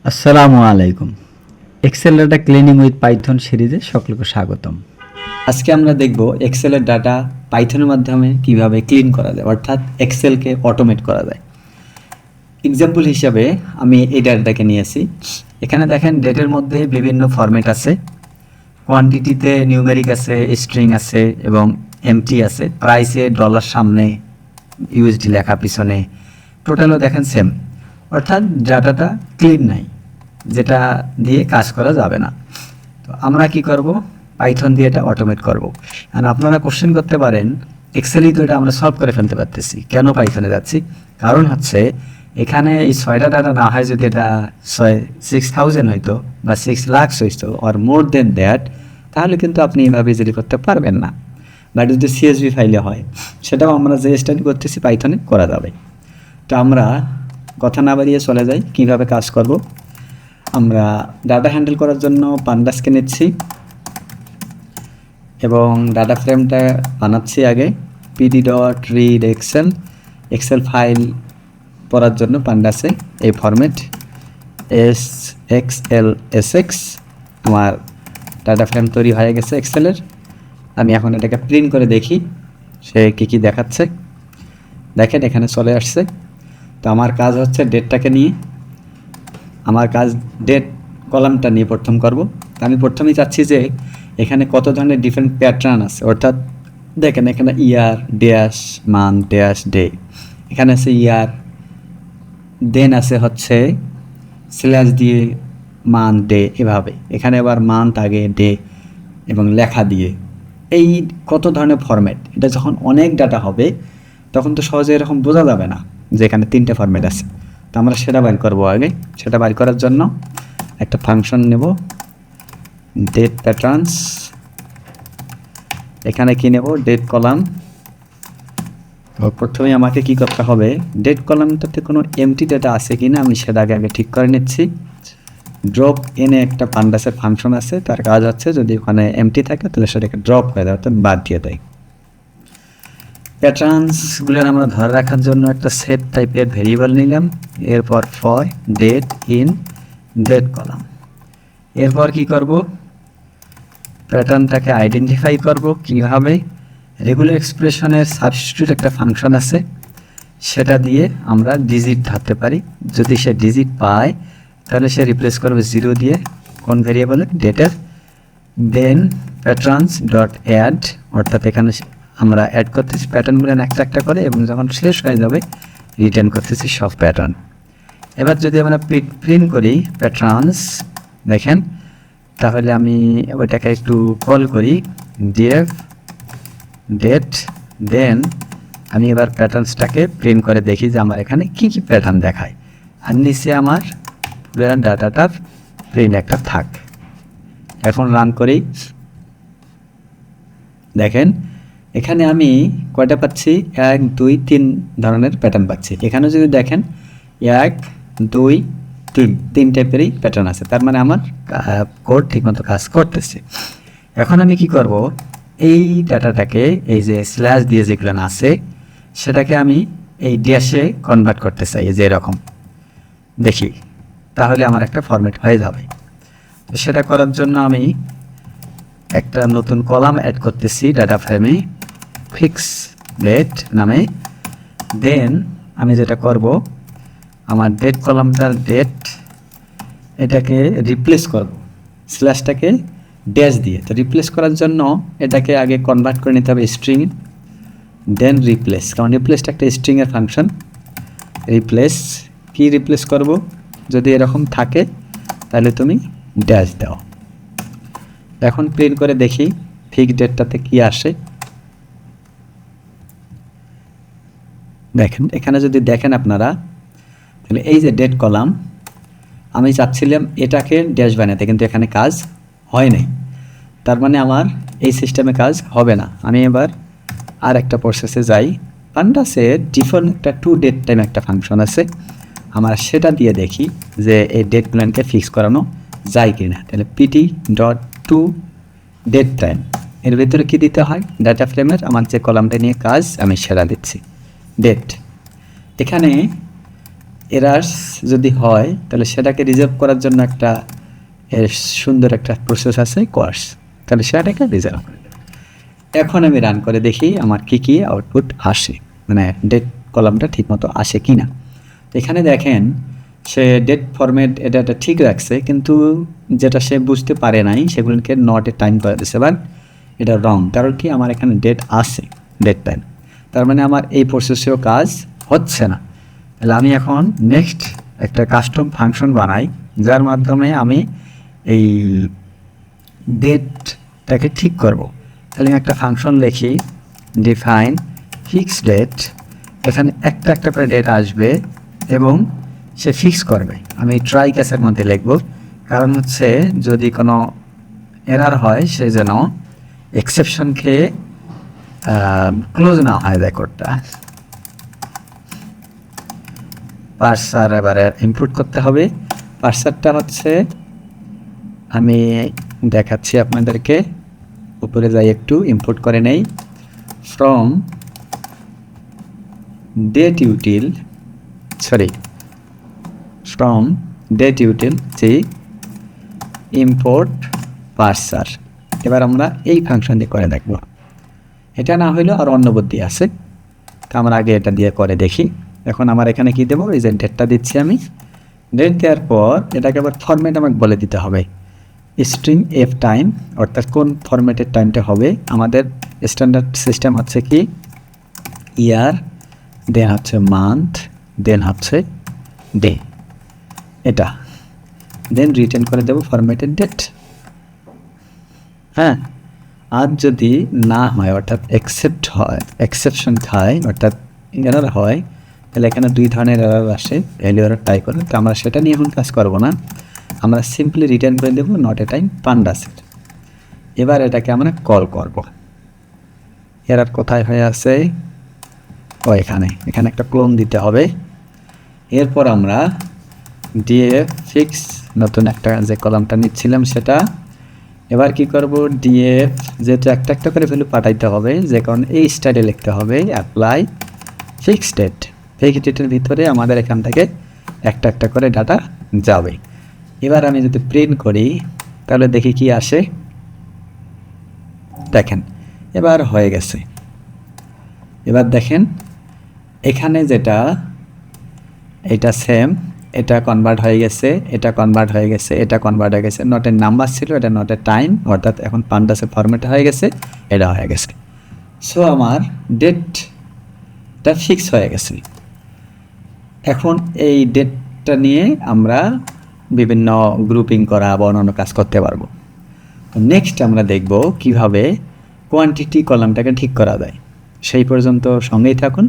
আসসালামু আলাইকুম। Excel data cleaning with Python সিরিজে সকলকে স্বাগতম। আজকে আমরা দেখব এক্সেলের ডাটা পাইথনের মাধ্যমে কিভাবে ক্লিন করা যায়, অর্থাৎ এক্সেলকে অটোমেট করা যায়। এক্সাম্পল হিসাবে আমি এই ডাটাটাকে নিয়েছি। এখানে দেখেন ডেটের মধ্যে বিভিন্ন ফরম্যাট আছে, কোয়ান্টিটিতে নিউমেরিক আছে, স্ট্রিং আছে এবং এমটি আছে, প্রাইসে ডলার সামনে, ইউএসডি লেখা পিছনে, টোটালও দেখেন সেম, অর্থাৎ ডাটাটা ক্লিন নাই, যেটা দিয়ে কাজ করা যাবে না। তো আমরা কি করব, পাইথন দিয়ে এটা অটোমেট করব। আর আপনারা কোশ্চেন করতে পারেন, এক্সেলই তো এটা আমরা সলভ করে ফেলতে পারতেছি, কেন পাইথনে যাচ্ছি? কারণ হচ্ছে এখানে এই 6টা ডাটা না হয়, যদি এটা 6000 হইতো বা 6 লাখ হইতো অর মোর দেন দ্যাট, তাহলে কিন্তু আপনি এভাবে ইজিলি করতে পারবেন না। বাট যদি সিএসভি ফাইলে হয়, সেটাও আমরা যে স্টাডি করতেছি পাইথনে করা যাবে। তো আমরা কথা না বাড়িয়ে চলে যাই কীভাবে কাজ করব। আমরা ডাটা হ্যান্ডেল করার জন্য পান্ডাসকে নিচ্ছি এবং ডাটা ফ্রেমটা বানাচ্ছি আগে। pd.read এক্সেল ফাইল পড়ার জন্য পান্ডাসে এই ফরম্যাট SXLSX। আমার ডাটা ফ্রেম তৈরি হয়ে গেছে এক্সেলের। আমি এখন এটাকে প্রিন্ট করে দেখি সে কী দেখাচ্ছে। দেখেন এখানে চলে আসছে। তো আমার কাজ হচ্ছে ডেটটাকে নিয়ে, আমার কাজ ডেট কলামটা নিয়ে প্রথম করব। আমি প্রথমেই চাচ্ছি যে এখানে কত ধরনের ডিফারেন্ট প্যাটার্ন আছে, অর্থাৎ দেখেন এখানে ইয়ার ড্যাশ মান্থ ড্যাশ ডে, এখানে আছে ইয়ার, দেন আছে হচ্ছে স্ল্যাশ দিয়ে মান্থ ডে, এভাবে এখানে আবার মান্থ আগে ডে এবং লেখা দিয়ে। এই কত ধরনের ফরম্যাট, এটা যখন অনেক ডাটা হবে তখন তো সহজে এরকম বোঝা যাবে না যে এখানে 3টে ফরম্যাট আছে। তো আমরা সেটা বাইর করবো আগে। সেটা বাইর করার জন্য একটা ফাংশন নেব, ডেট প্যাটার্নস। এখানে কি নেব, ডেট কলাম। প্রথমে আমাকে কি করতে হবে, ডেট কলামটাতে কোনো এমটি ডেটা আছে কি না আমি সেটা আগে ঠিক করে নিচ্ছি। ড্রপ এনে একটা পান্ডাসের ফাংশন আছে, তার কাজ হচ্ছে যদি ওখানে এমটি থাকে তাহলে সেটাকে ড্রপ হয়ে দেয়, অর্থাৎ বাদ দিয়ে দেয়। প্যাটার্নসগুলো আমরা ধরে রাখার জন্য একটা সেট টাইপের ভেরিয়েবল নিলাম। এরপর for date in date column. এরপর কি করব, প্যাটার্নটাকে আইডেন্টিফাই করব কীভাবে। রেগুলার এক্সপ্রেশনের সাবস্টিটিউট একটা ফাংশন আছে, সেটা দিয়ে আমরা ডিজিট ধরতে পারি। যদি সে ডিজিট পায় তাহলে সে রিপ্লেস করবে 0 দিয়ে, কোন ভেরিয়েবলে, ডেটের। দেন প্যাটার্নস ডট অ্যাড, অর্থাৎ এখানে আমরা অ্যাড করতেছি প্যাটার্নগুলো একটা একটা করে, এবং যখন শেষ হয়ে যাবে রিটার্ন করতেছি সব প্যাটার্ন। এবার যদি আমরা প্রিন্ট করি প্যাটার্নস, দেখেন তাহলে আমি ওইটাকে একটু কল করি ডিএফ ডেট। দেন আমি এবার প্যাটার্নসটাকে প্রিন্ট করে দেখি যে আমার এখানে কী কী প্যাটার্ন দেখায়, আর নিচে আমার ডাটাটার প্রিন্ট একটা থাক। এখন রান করি, দেখেন এখানে আমি কয়টা পাচ্ছি, 1 2 3 ধরনের প্যাটার্ন পাচ্ছি। এখানে যদি দেখেন 1 2 3 টাইপেরই প্যাটার্ন আছে, তার মানে আমার কোড ঠিকমতো কাজ করতেছে। এখন আমি কি করব, এই ডাটাটাকে এই যে স্ল্যাশ দিয়ে যেগুলো আছে সেটাকে আমি এই ড্যাশে কনভার্ট করতে চাই, যে এরকম দেখি, তাহলে আমার একটা ফরম্যাট হয়ে যাবে। তো সেটা করার জন্য আমি একটা নতুন কলাম অ্যাড করতেছি ডাটা ফ্রেমে, ফিক্স ডেট নামে। দেন আমি যেটা করব, আমার ডেট কলামটার ডেট এটাকে রিপ্লেস করব স্ল্যাশটাকে ড্যাশ দিয়ে। তো রিপ্লেস করার জন্য এটাকে আগে কনভার্ট করে নিতে হবে স্ট্রিং, দেন রিপ্লেস, কারণ রিপ্লেসটা একটা স্ট্রিংয়ের ফাংশন। রিপ্লেস কি রিপ্লেস করব, যদি এরকম থাকে তাহলে তুমি ড্যাশ দাও। এখন প্রিন্ট করে দেখি ফিক্স ডেটটাতে কি আসে। দেখেন এখানে যদি দেখেন আপনারা, তাহলে এই যে ডেট কলাম, আমি চাচ্ছিলাম এটাকে ড্যাশ বানাতে, কিন্তু এখানে কাজ হয় নাই, তার মানে আমার এই সিস্টেমে কাজ হবে না। আমি এবার আর একটা প্রসেসে যাই। পান্ডাসে ডিফল্ট একটা টু ডেট টাইম একটা ফাংশন আছে, আমরা সেটা দিয়ে দেখি যে এই ডেট প্ল্যানকে ফিক্স করানো যায় কি না। তাহলে pt.to ডেট টাইম, এর ভিতরে কী দিতে হয়, ডাটা ফ্রেমের আমার যে কলামটা নিয়ে কাজ আমি সেটা দিচ্ছি ডেট। এখানে এরার্স যদি হয় তাহলে সেটাকে রিজলভ করার জন্য একটা সুন্দর একটা প্রসেস আছে কোয়ার্স, তাহলে সেটাকে রিজলভ করে দেবে। এখন আমি রান করে দেখি আমার কী আউটপুট আসে, মানে ডেট কলামটা ঠিকমতো আসে কি না। এখানে দেখেন সে ডেট ফরম্যাট এটা ঠিক রাখছে, কিন্তু যেটা সে বুঝতে পারে নাই সেগুলোকে নট এ টাইম করে দিচ্ছে, বাট এটা রং। কারণ কি, আমার এখানে ডেট আসে, ডেট টাইম, তার মানে আমার এই প্রসেসেও কাজ হচ্ছে না। তাহলে আমি এখন নেক্সট একটা কাস্টম ফাংশন বানাই, যার মাধ্যমে আমি এই ডেটটাকে ঠিক করব। তাহলে আমি একটা ফাংশন লিখি, ডিফাইন ফিক্স ডেট। এখানে একটা একটা করে ডেট আসবে এবং সে ফিক্স করবে। আমি ট্রাই কেসের মধ্যে লিখব, কারণ হচ্ছে যদি কোনো এরার হয় সে যেন এক্সেপশন খেয়ে ক্লোজ না হয় রেকর্ডটা। পার্সার এবারে ইনপুট করতে হবে। পার্সারটা হচ্ছে, আমি দেখাচ্ছি আপনাদেরকে, উপরে যাই একটু ইনপুট করে নেই, from date util G import parser. এবার আমরা এই ফাংশন দিয়ে করে দেখব। এটা না হইলেও আর অন্য বুদ্ধি আছে, তো আমরা আগে এটা দিয়ে করে দেখি। এখন আমার এখানে কি দেবো, এই যে ডেটটা দিচ্ছি আমি। ডেট দেওয়ার পর এটাকে আবার ফরম্যাট আমাকে বলে দিতে হবে, স্ট্রিং এফ টাইম, অর্থাৎ কোন ফরম্যাটের টাইমটা হবে। আমাদের স্ট্যান্ডার্ড সিস্টেম হচ্ছে কি ইয়ার, দেন হচ্ছে মান্থ, দেন হচ্ছে ডে, এটা দেন রিটার্ন করে দেবো ফরম্যাটেড ডেট। হ্যাঁ, আর যদি না হয়, অর্থাৎ এক্সেপশন খায়, অর্থাৎ এরার হয়, তাহলে এখানে দুই ধরনের এরার আসে, ভ্যালু এরার, টাইপ করে। তো আমরা সেটা নিয়ে এখন কাজ করব না, আমরা সিম্পলি রিটার্ন করে দেবো not a time panda set. এবার এটাকে আমরা কল করব। এরার কোথায় হয়ে আছে, ও এখানে একটা ক্লোন দিতে হবে। এরপর আমরা ডিএফ ফিক্স, নতুন একটা যে কলামটা নিচ্ছিলাম সেটা। এবার কি করব, ডিএফ, যেহেতু একটা একটা করে ভ্যালু পাঠাইতে হবে, যে কারণে এই স্টাইলে লিখতে হবে অ্যাপ্লাই ফিক্স ডেট। ফিক্স ডেটের ভিতরে আমাদের এখান থেকে একটা একটা করে ডাটা যাবে। এবার আমি যদি প্রিন্ট করি তাহলে দেখি কি আসে, দেখেন এবার হয়ে গেছে। এবার দেখেন এখানে যেটা, এটা সেম, এটা কনভার্ট হয়ে গেছে, এটা কনভার্ট হয়ে গেছে, এটা কনভার্ট হয়ে গেছে। নটের নাম্বার ছিল, এটা নটের টাইম, অর্থাৎ এখন পান্ডাসে ফরম্যাট হয়ে গেছে, এটা হয়ে গেছে। সো আমার ডেটটা ফিক্স হয়ে গেছে। এখন এই ডেটটা নিয়ে আমরা বিভিন্ন গ্রুপিং করা বা অন্যান্য কাজ করতে পারবো। নেক্সট আমরা দেখব কিভাবে কোয়ান্টিটি কলামটাকে ঠিক করা যায়। সেই পর্যন্ত সঙ্গেই থাকুন।